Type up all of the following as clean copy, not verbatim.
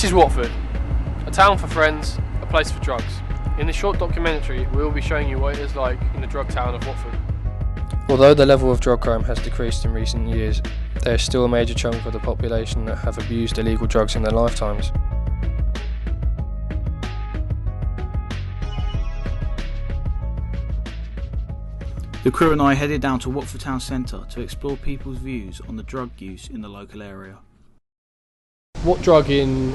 This is Watford, a town for friends, a place for drugs. In this short documentary, we will be showing you what it is like in the drug town of Watford. Although the level of drug crime has decreased in recent years, there is still a major chunk of the population that have abused illegal drugs in their lifetimes. The crew and I headed down to Watford town centre to explore people's views on the drug use in the local area. What drug in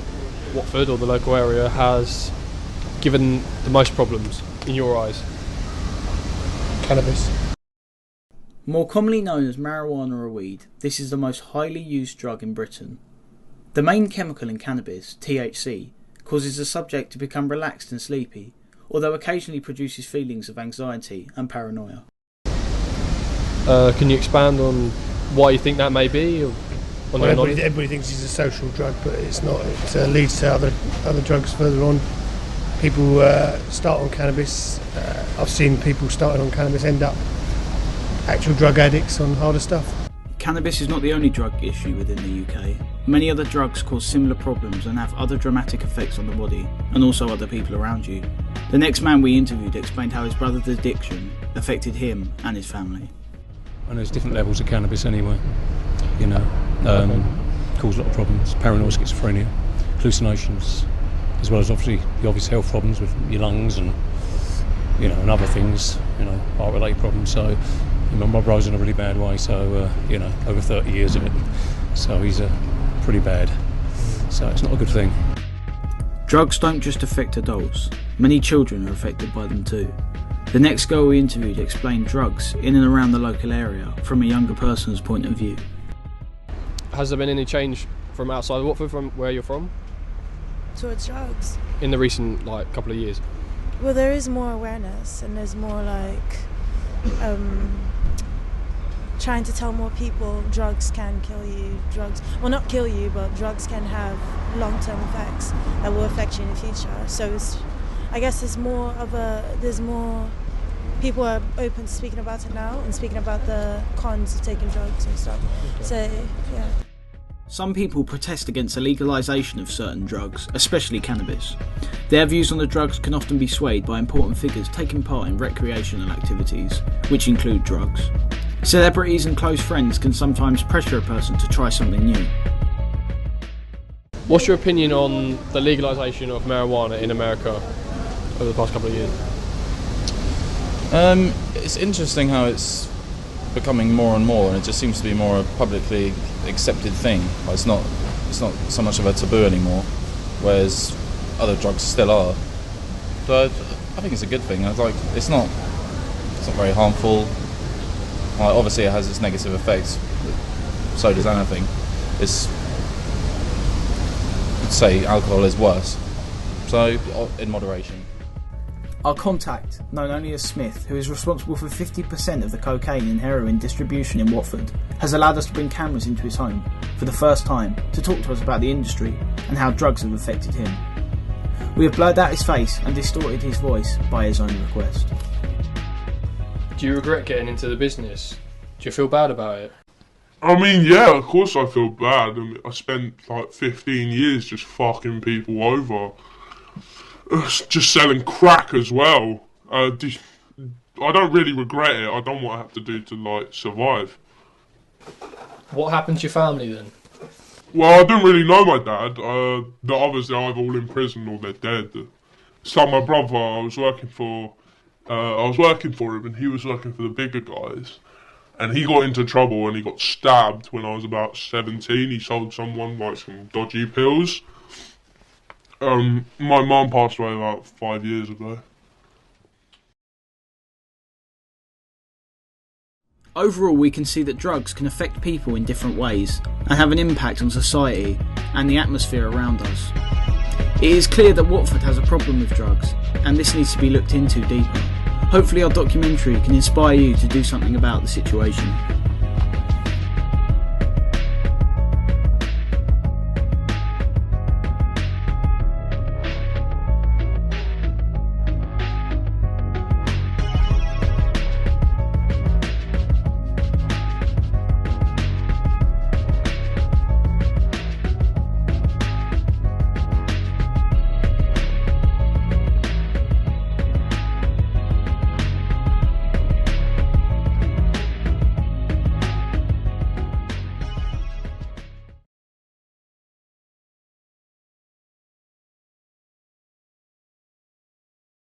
Watford or the local area has given the most problems in your eyes? Cannabis. More commonly known as marijuana or weed, this is the most highly used drug in Britain. The main chemical in cannabis, THC, causes the subject to become relaxed and sleepy, although occasionally produces feelings of anxiety and paranoia. Can you expand on why you think that may be? Everybody thinks it's a social drug, but it's not. It leads to other drugs further on. People start on cannabis. I've seen people starting on cannabis end up actual drug addicts on harder stuff. Cannabis is not the only drug issue within the UK. Many other drugs cause similar problems and have other dramatic effects on the body, and also other people around you. The next man we interviewed explained how his brother's addiction affected him and his family. And there's different levels of cannabis anyway, cause a lot of problems, paranoid schizophrenia, hallucinations, as well as obviously the obvious health problems with your lungs and, and other things, heart-related problems. So, my brother's in a really bad way, so, over 30 years of it, so he's pretty bad, so it's not a good thing. Drugs don't just affect adults, many children are affected by them too. The next girl we interviewed explained drugs in and around the local area from a younger person's point of view. Has there been any change from outside of Watford, from where you're from? Towards drugs? In the recent couple of years? Well, there is more awareness and there's more trying to tell more people drugs can kill you. Well, not kill you, but drugs can have long-term effects that will affect you in the future. So I guess there's more people are open to speaking about it now and speaking about the cons of taking drugs and stuff. So, yeah. Some people protest against the legalisation of certain drugs, especially cannabis. Their views on the drugs can often be swayed by important figures taking part in recreational activities, which include drugs. Celebrities and close friends can sometimes pressure a person to try something new. What's your opinion on the legalisation of marijuana in America over the past couple of years? It's interesting how it's becoming more and more, and it just seems to be more a publicly accepted thing. It's not so much of a taboo anymore, whereas other drugs still are. But I think it's a good thing. It's not very harmful. Obviously, it has its negative effects. So does anything. I'd say alcohol is worse. So in moderation. Our contact, known only as Smith, who is responsible for 50% of the cocaine and heroin distribution in Watford, has allowed us to bring cameras into his home for the first time to talk to us about the industry and how drugs have affected him. We have blurred out his face and distorted his voice by his own request. Do you regret getting into the business? Do you feel bad about it? I mean, yeah, of course I feel bad. I spent 15 years just fucking people over. Just selling crack as well. I don't really regret it. I don't know what I have to do to survive. What happened to your family then? Well, I didn't really know my dad. The others are either all in prison or they're dead. So my brother, I was working for him, and he was working for the bigger guys. And he got into trouble and he got stabbed when I was about 17. He sold someone some dodgy pills. My mum passed away about 5 years ago. Overall, we can see that drugs can affect people in different ways and have an impact on society and the atmosphere around us. It is clear that Watford has a problem with drugs, and this needs to be looked into deeper. Hopefully our documentary can inspire you to do something about the situation.